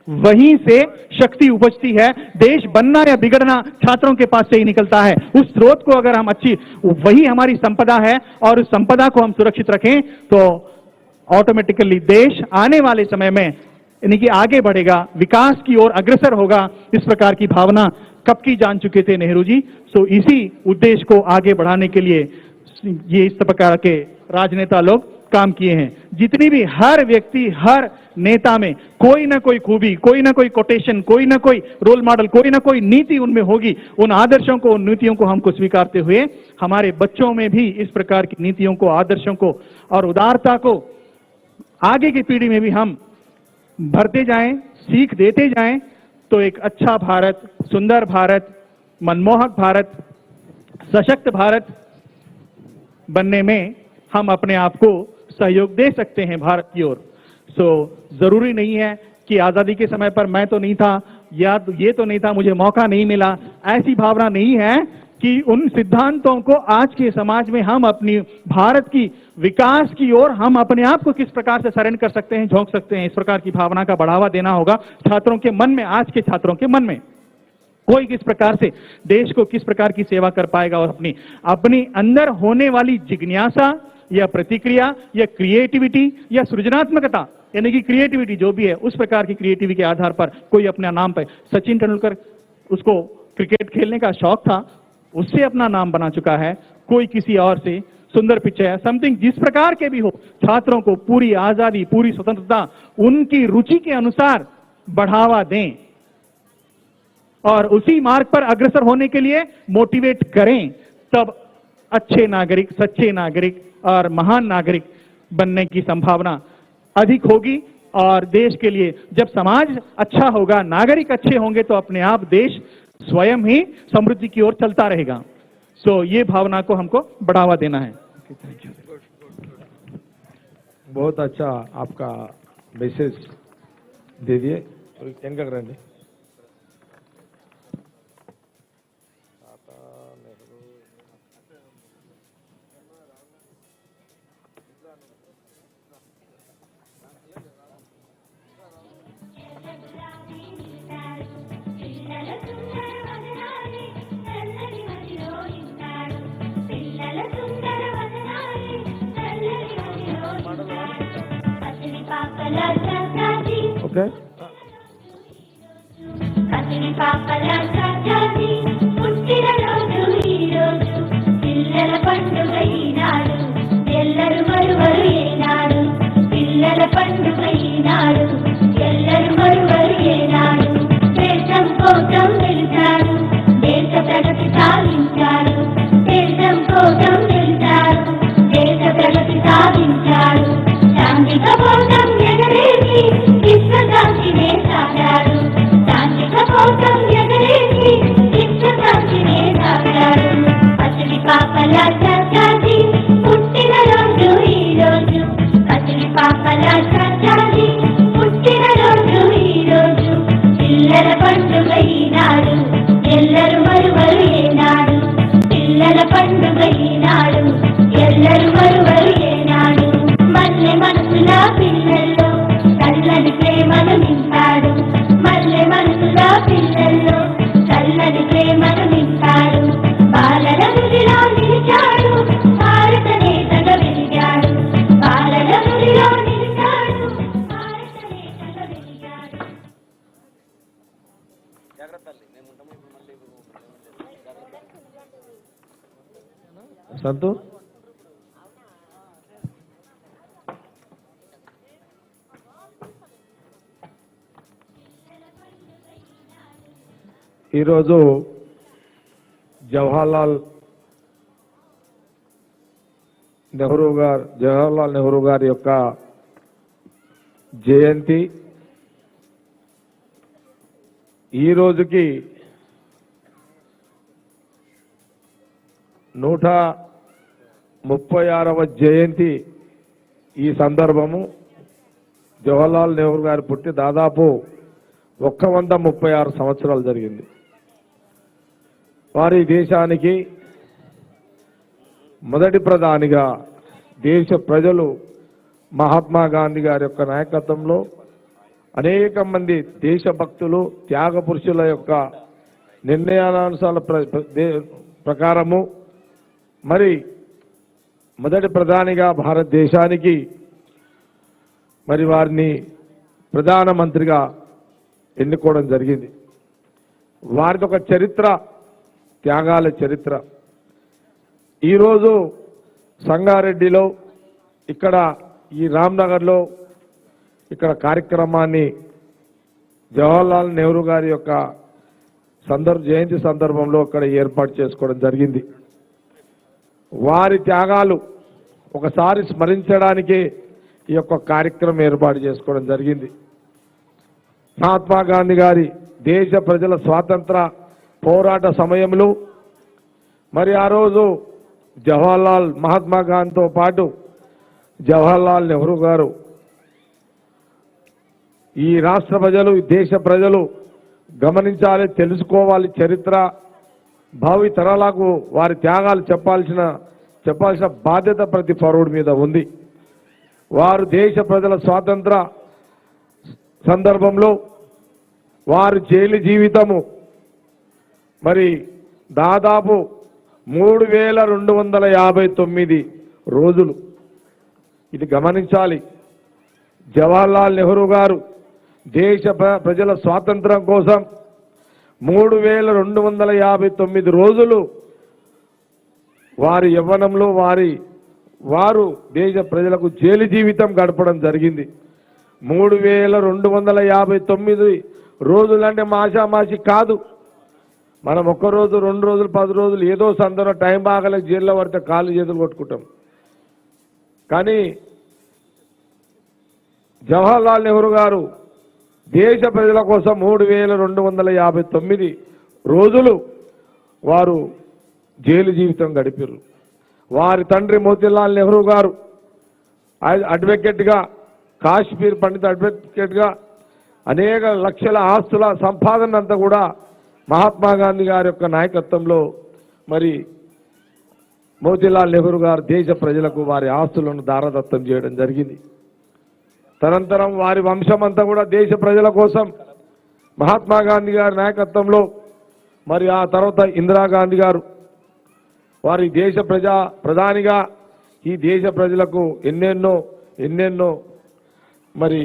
वहीं से शक्ति उपजती है। देश बनना या बिगड़ना छात्रों के पास से ही निकलता है। उस स्रोत को अगर हम वही हमारी संपदा है और उस संपदा को हम सुरक्षित रखें तो ऑटोमेटिकली देश आने वाले समय में यानी कि आगे बढ़ेगा, विकास की ओर अग्रसर होगा। इस प्रकार की भावना कब की जान चुके थे नेहरू जी। सो इसी उद्देश्य को आगे बढ़ाने के लिए ये इस प्रकार के राजनेता लोग काम किए हैं। जितनी भी हर व्यक्ति, हर नेता में कोई ना कोई खूबी, कोई ना कोई कोटेशन, कोई ना कोई रोल मॉडल, कोई ना कोई नीति उनमें होगी। उन आदर्शों को, उन नीतियों को हमको स्वीकारते हुए हमारे बच्चों में भी इस प्रकार की नीतियों को, आदर्शों को और उदारता को आगे की पीढ़ी में भी हम भरते जाएं, सीख देते जाएं, तो एक अच्छा भारत, सुंदर भारत, मनमोहक भारत, सशक्त भारत बनने में हम अपने आप को सहयोग दे सकते हैं भारत की ओर। सो जरूरी नहीं है कि आजादी के समय पर मैं तो नहीं था या ये तो नहीं था, मुझे मौका नहीं मिला, ऐसी भावना नहीं है कि उन सिद्धांतों को आज के समाज में हम अपनी भारत की विकास की ओर हम अपने आप को किस प्रकार से सरेंडर कर सकते हैं, झोंक सकते हैं। इस प्रकार की भावना का बढ़ावा देना होगा छात्रों के मन में, आज के छात्रों के मन में। कोई किस प्रकार से देश को किस प्रकार की सेवा कर पाएगा और अपनी अंदर होने वाली जिज्ञासा या प्रतिक्रिया या क्रिएटिविटी या सृजनात्मकता, यानी कि क्रिएटिविटी जो भी है, उस प्रकार की क्रिएटिविटी के आधार पर कोई अपने नाम पर, सचिन तेंदुलकर, उसको क्रिकेट खेलने का शौक था, उससे अपना नाम बना चुका है। कोई किसी और से सुंदर पिक्चर, समथिंग जिस प्रकार के भी हो, छात्रों को पूरी आजादी, पूरी स्वतंत्रता उनकी रुचि के अनुसार बढ़ावा दें और उसी मार्ग पर अग्रसर होने के लिए मोटिवेट करें। तब अच्छे नागरिक, सच्चे नागरिक और महान नागरिक बनने की संभावना अधिक होगी। और देश के लिए जब समाज अच्छा होगा, नागरिक अच्छे होंगे, तो अपने आप देश स्वयं ही समृद्धि की ओर चलता रहेगा। सो ये भावना को हमको बढ़ावा देना है। बहुत अच्छा आपका मैसेज दे दिए। ఓకే సంతు ఈరోజు జవహర్లాల్ నెహ్రూ గారి యొక్క జయంతి. ఈ రోజుకి 136వ జయంతి. ఈ సందర్భము జవహర్లాల్ నెహ్రూ గారు పుట్టి దాదాపు 136 సంవత్సరాలు జరిగింది. వారి దేశానికి మొదటి ప్రధానిగా దేశ ప్రజలు మహాత్మా గాంధీ గారి యొక్క నాయకత్వంలో అనేక మంది దేశభక్తులు త్యాగ పురుషుల యొక్క నిర్ణయానుసార ప్రకారము మరి మొదటి ప్రధానిగా భారతదేశానికి మరి వారిని ప్రధానమంత్రిగా ఎన్నుకోవడం జరిగింది. వారిది ఒక చరిత్ర, త్యాగాల చరిత్ర. ఈరోజు సంగారెడ్డిలో ఇక్కడ ఈ రామ్నగర్లో ఇక్కడ కార్యక్రమాన్ని జవహర్లాల్ నెహ్రూ గారి యొక్క జయంతి సందర్భంలో ఇక్కడ ఏర్పాటు చేసుకోవడం జరిగింది. వారి త్యాగాలు ఒకసారి స్మరించడానికి ఈ యొక్క కార్యక్రమం ఏర్పాటు చేసుకోవడం జరిగింది. మహాత్మా గాంధీ గారి దేశ ప్రజల స్వాతంత్ర పోరాట సమయంలో మరి ఆ రోజు మహాత్మా గాంధీతో పాటు జవహర్లాల్ నెహ్రూ గారు ఈ రాష్ట్ర ప్రజలు, దేశ ప్రజలు గమనించాలి, తెలుసుకోవాలి చరిత్ర, భావి తరాలకు వారి త్యాగాలు చెప్పాల్సిన బాధ్యత ప్రతి పౌరుడి మీద ఉంది. వారు దేశ ప్రజల స్వాతంత్ర సందర్భంలో వారు జైలు జీవితము మరి దాదాపు 3259 రోజులు. ఇది గమనించాలి. జవహర్లాల్ నెహ్రూ గారు దేశ ప్రజల స్వాతంత్రం కోసం 3259 రోజులు వారి యవ్వనంలో వారు దేశ ప్రజలకు జైలు జీవితం గడపడం జరిగింది. 3259 రోజులంటే మాషామాషి కాదు. మనం ఒక్క రోజు, 2 రోజులు, 10 రోజులు ఏదో సందర్భం టైం బాగలేక జైల్లో పడితే కాళ్ళు చేతులు కొట్టుకుంటాం. కానీ జవహర్లాల్ నెహ్రూ గారు దేశ ప్రజల కోసం 3259 రోజులు వారు జైలు జీవితం గడిపారు. వారి తండ్రి మోతీలాల్ నెహ్రూ గారు అడ్వకేట్గా, కాశ్మీర్ పండిత అడ్వకేట్గా అనేక లక్షల ఆస్తుల సంపాదన అంతా కూడా మహాత్మా గాంధీ గారి యొక్క నాయకత్వంలో మరి మోతీలాల్ నెహ్రూ గారు దేశ ప్రజలకు వారి ఆస్తులను దారదత్తం చేయడం జరిగింది. తనంతరం వారి వంశం అంతా కూడా దేశ ప్రజల కోసం మహాత్మా గాంధీ గారి నాయకత్వంలో మరి ఆ తర్వాత ఇందిరాగాంధీ గారు వారి దేశ ప్రధానిగా ఈ దేశ ప్రజలకు ఎన్నెన్నో మరి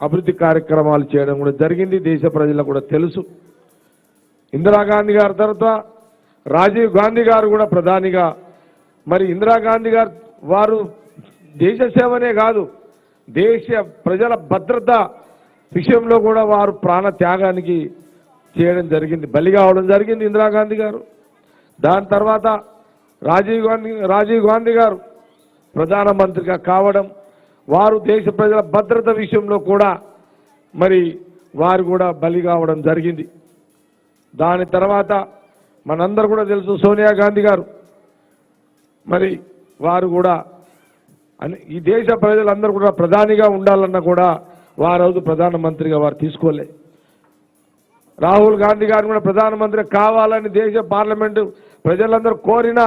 అభివృద్ధి కార్యక్రమాలు చేయడం కూడా జరిగింది. దేశ ప్రజలకు కూడా తెలుసు. ఇందిరాగాంధీ గారి తర్వాత రాజీవ్ గాంధీ గారు కూడా ప్రధానిగా మరి ఇందిరాగాంధీ గారు వారు దేశ సేవనే కాదు, దేశ ప్రజల భద్రత విషయంలో కూడా వారు ప్రాణ త్యాగానికి చేయడం జరిగింది, బలి కావడం జరిగింది ఇందిరాగాంధీ గారు. దాని తర్వాత రాజీవ్ గాంధీ గారు ప్రధానమంత్రిగా కావడం, వారు దేశ ప్రజల భద్రత విషయంలో కూడా మరి వారు కూడా బలి కావడం జరిగింది. దాని తర్వాత మనందరూ కూడా తెలుసు సోనియా గాంధీ గారు మరి వారు కూడా ఈ దేశ ప్రజలందరూ కూడా ప్రధానిగా ఉండాలన్నా కూడా వారు ప్రధానమంత్రిగా వారు తీసుకోలే. రాహుల్ గాంధీ గారు కూడా ప్రధానమంత్రి కావాలని దేశ పార్లమెంటు ప్రజలందరూ కోరినా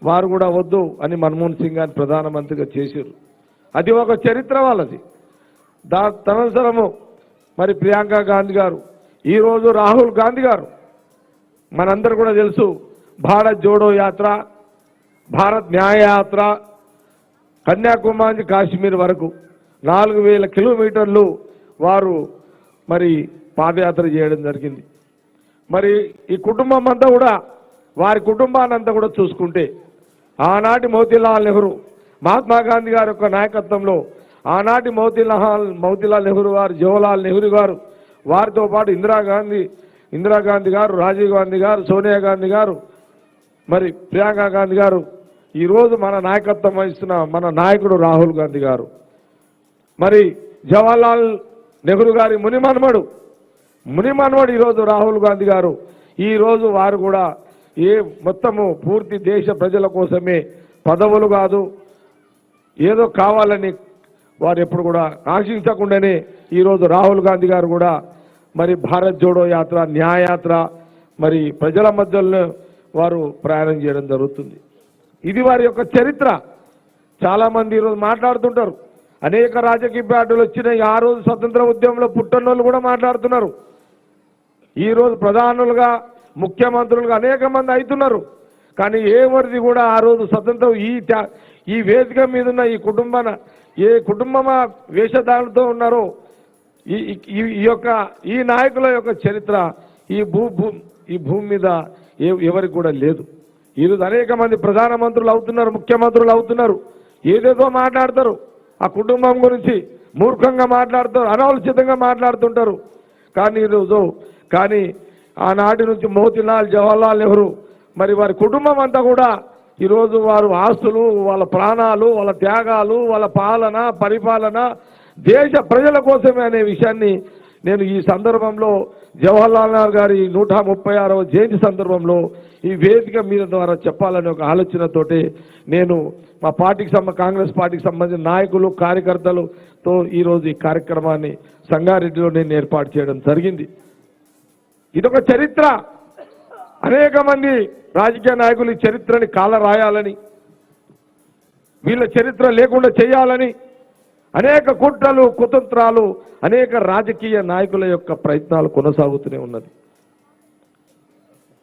వారు కూడా వద్దు అని మన్మోహన్ సింగ్ గారిని ప్రధానమంత్రిగా చేశారు. అది ఒక చరిత్ర వాళ్ళది. తదనంతరము మరి ప్రియాంక గాంధీ గారు, ఈరోజు రాహుల్ గాంధీ గారు మనందరూ కూడా తెలుసు. భారత్ జోడో యాత్ర, భారత్ న్యాయ యాత్ర, కన్యాకుమారి కాశ్మీర్ వరకు 4000 కిలోమీటర్లు వారు మరి పాదయాత్ర చేయడం జరిగింది. మరి ఈ కుటుంబం అంతా కూడా వారి కుటుంబాన్ని అంతా కూడా చూసుకుంటే ఆనాటి మోతీలాల్ నెహ్రూ, మహాత్మా గాంధీ గారి యొక్క నాయకత్వంలో ఆనాటి మోతీలాల్ నెహ్రూ గారు, జవహర్లాల్ నెహ్రూ గారు, వారితో పాటు ఇందిరాగాంధీ గారు, రాజీవ్ గాంధీ గారు, సోనియా గాంధీ గారు, మరి ప్రియాంక గాంధీ గారు, ఈరోజు మన నాయకత్వం వహిస్తున్న మన నాయకుడు రాహుల్ గాంధీ గారు, మరి జవహర్లాల్ నెహ్రూ గారి మునిమన్మడు ఈరోజు రాహుల్ గాంధీ గారు. ఈరోజు వారు కూడా మొత్తము పూర్తి దేశ ప్రజల కోసమే, పదవులు కాదు ఏదో కావాలని వారు ఎప్పుడు కూడా ఆశించకుండానే ఈరోజు రాహుల్ గాంధీ గారు కూడా మరి భారత్ జోడో యాత్ర, న్యాయయాత్ర మరి ప్రజల మధ్యలో వారు ప్రయాణం చేయడం జరుగుతుంది. ఇది వారి యొక్క చరిత్ర. చాలామంది ఈరోజు మాట్లాడుతుంటారు అనేక రాజకీయ పార్టీలు వచ్చినాయి. ఆ రోజు స్వతంత్ర ఉద్యమంలో పుట్టనోళ్ళు కూడా మాట్లాడుతున్నారు. ఈ రోజు ప్రధానులుగా ముఖ్యమంత్రులుగా అనేక మంది అవుతున్నారు. కానీ ఎవరిది కూడా ఆ రోజు స్వతంత్రం ఈ వేదిక మీద ఉన్న ఏ కుటుంబ వేషధారణతో ఉన్నారో ఈ నాయకుల యొక్క చరిత్ర ఈ భూమి మీద ఎవరికి కూడా లేదు. ఈరోజు అనేక మంది ప్రధానమంత్రులు అవుతున్నారు, ముఖ్యమంత్రులు అవుతున్నారు, ఏదేదో మాట్లాడతారు. ఆ కుటుంబం గురించి మూర్ఖంగా మాట్లాడతారు, అనాలోచితంగా మాట్లాడుతుంటారు. కానీ ఆనాటి నుంచి మోతీలాల్, జవహర్లాల్ నెహ్రూ మరి వారి కుటుంబం అంతా కూడా ఈరోజు వారు ఆస్తులు, వాళ్ళ ప్రాణాలు, వాళ్ళ త్యాగాలు, వాళ్ళ పరిపాలన దేశ ప్రజల కోసమే అనే విషయాన్ని నేను ఈ సందర్భంలో జవహర్లాల్ నెహ్రూ గారి 136వ జయంతి సందర్భంలో ఈ వేదిక మీద ద్వారా చెప్పాలనే ఒక ఆలోచనతోటి నేను మా కాంగ్రెస్ పార్టీకి సంబంధించిన నాయకులు, కార్యకర్తలతో ఈరోజు ఈ కార్యక్రమాన్ని సంగారెడ్డిలో నేను ఏర్పాటు చేయడం జరిగింది. ఇదొక చరిత్ర. అనేక మంది రాజకీయ నాయకులు ఈ చరిత్రని రాయాలని, వీళ్ళ చరిత్ర లేకుండా చేయాలని అనేక కుట్రలు, కుతంత్రాలు, అనేక రాజకీయ నాయకుల యొక్క ప్రయత్నాలు కొనసాగుతూనే ఉన్నది.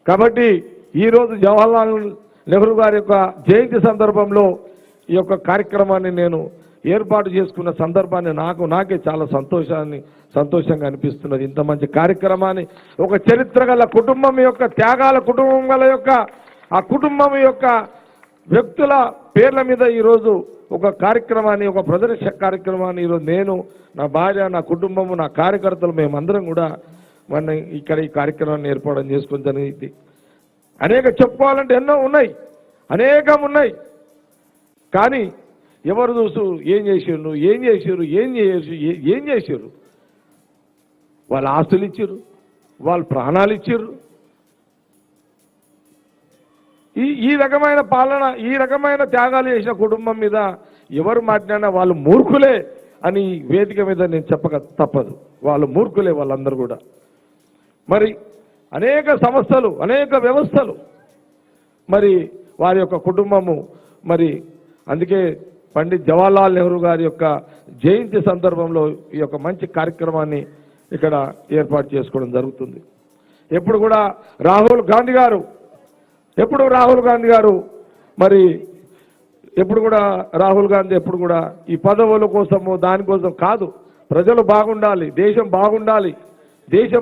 కాబట్టి ఈరోజు జవహర్లాల్ నెహ్రూ గారి యొక్క జయంతి సందర్భంలో ఈ యొక్క కార్యక్రమాన్ని నేను ఏర్పాటు చేసుకున్న సందర్భాన్ని నాకే చాలా సంతోషంగా అనిపిస్తున్నది. ఇంత మంచి కార్యక్రమాన్ని ఒక చరిత్ర గల కుటుంబం యొక్క త్యాగాల కుటుంబం గల యొక్క ఆ కుటుంబం యొక్క వ్యక్తుల పేర్ల మీద ఈరోజు ఒక కార్యక్రమాన్ని, ఒక ప్రదర్శన కార్యక్రమాన్ని ఈరోజు నేను, నా భార్య, నా కుటుంబము, నా కార్యకర్తలు మేమందరం కూడా ఇక్కడ ఈ కార్యక్రమాన్ని ఏర్పాటు చేసుకుని జరిగింది. అనేక చెప్పుకోవాలంటే ఎన్నో ఉన్నాయి, అనేకం ఉన్నాయి. కానీ ఎవరు చూసు ఏం చేసారు? వాళ్ళ ఆస్తులు ఇచ్చారు, వాళ్ళ ప్రాణాలు ఇచ్చారు. ఈ రకమైన పాలన, ఈ రకమైన త్యాగాలు చేసిన కుటుంబం మీద ఎవరు మాట్లాడినా వాళ్ళు మూర్ఖులే అని వేదిక మీద నేను చెప్పక తప్పదు. వాళ్ళు మూర్ఖులే వాళ్ళందరూ కూడా. మరి అనేక సంస్థలు, అనేక వ్యవస్థలు, మరి వారి యొక్క కుటుంబము, మరి అందుకే పండిత్ జవహర్లాల్ నెహ్రూ గారి యొక్క జయంతి సందర్భంలో ఈ యొక్క మంచి కార్యక్రమాన్ని ఇక్కడ ఏర్పాటు చేసుకోవడం జరుగుతుంది. ఎప్పుడు కూడా రాహుల్ గాంధీ గారు మరి ఎప్పుడు కూడా ఈ పదవుల కోసము దానికోసం కాదు. ప్రజలు బాగుండాలి, దేశం బాగుండాలి,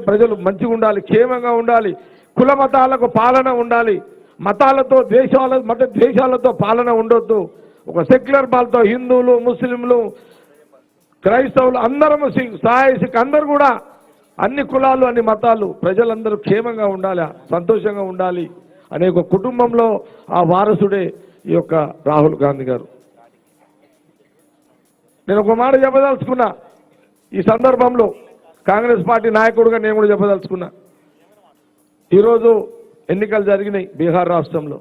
ప్రజలు మంచిగా ఉండాలి, క్షేమంగా ఉండాలి, కుల మతాలకు పాలన ఉండాలి, ద్వేషాలతో పాలన ఉండొద్దు. ఒక సెక్యులర్ పాలతో హిందువులు, ముస్లింలు, క్రైస్తవులు అందరము, సిక్ అందరూ కూడా అన్ని కులాలు, అన్ని మతాలు, ప్రజలందరూ క్షేమంగా ఉండాలి, సంతోషంగా ఉండాలి అనే ఒక కుటుంబంలో ఆ వారసుడే ఈ యొక్క రాహుల్ గాంధీ గారు. నేను ఒక మాట చెప్పదలుచుకున్నా ఈ సందర్భంలో, కాంగ్రెస్ పార్టీ నాయకుడిగా నేను కూడా చెప్పదలుచుకున్నా. ఈరోజు ఎన్నికలు జరిగినాయి బీహార్ రాష్ట్రంలో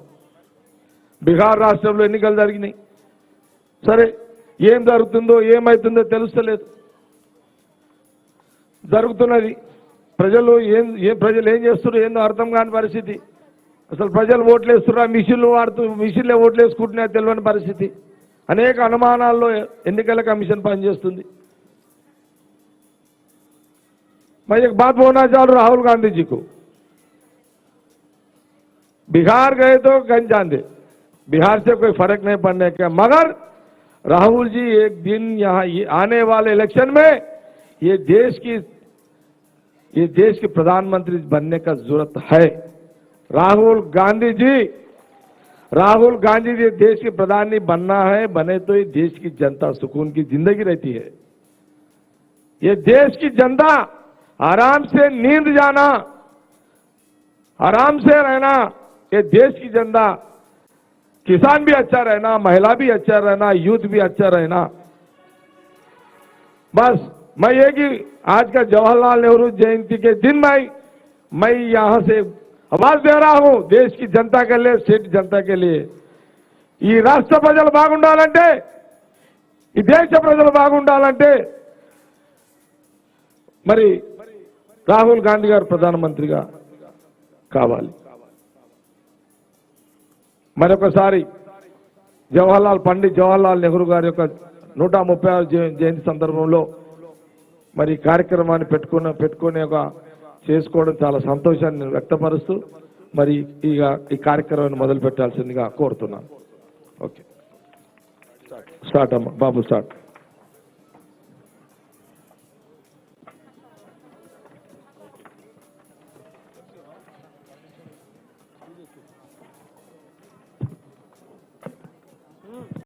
ఎన్నికలు జరిగినాయి. సరే, ఏం జరుగుతుందో ఏమవుతుందో తెలుస్తలేదు. జరుగుతున్నది. ప్రజలు ఏం చేస్తున్నారు ఏందో అర్థం కాని పరిస్థితి. అసలు ప్రజలు ఓట్లు వేస్తున్నా, మిషన్లే ఓట్లు వేసుకుంటున్నా తెలియని పరిస్థితి. అనేక అనుమానాల్లో ఎన్నికల కమిషన్ పనిచేస్తుంది. मैं एक बात बोलना चाह रहा हूं राहुल गांधी जी को। बिहार गए तो गंज जान बिहार से कोई फर्क नहीं पड़ने का, मगर राहुल जी एक दिन यहाँ आने वाले इलेक्शन में ये देश के प्रधानमंत्री बनने का जरूरत है। राहुल गांधी जी देश के प्रधानी बनना है, बने तो ये देश की जनता सुकून की जिंदगी रहती है। ये देश की जनता आराम से नींद जाना, आराम से रहना, ये देश की जनता, किसान भी अच्छा रहना, महिला भी अच्छा रहना, यूथ भी अच्छा रहना। बस मैं ये कि आज का जवाहरलाल नेहरू जयंती के दिन मैं यहां से आवाज दे रहा हूं देश की जनता के लिए, स्टेट जनता के लिए। ఈ రాష్ట్ర ప్రజలు బాగుండాలంటే, ఈ దేశ ప్రజలు బాగుండాలంటే మరి రాహుల్ గాంధీ గారు ప్రధానమంత్రిగా కావాలి. మరొకసారి పండిత్ జవహర్లాల్ నెహ్రూ గారి యొక్క 136 జయంతి సందర్భంలో మరి ఈ కార్యక్రమాన్ని పెట్టుకునే ఒక చేసుకోవడం చాలా సంతోషాన్ని వ్యక్తపరుస్తూ మరి ఈ కార్యక్రమాన్ని మొదలు పెట్టాల్సిందిగా కోరుతున్నాను. ఓకే, స్టార్ట్ అమ్మా బాబు, స్టార్ట్.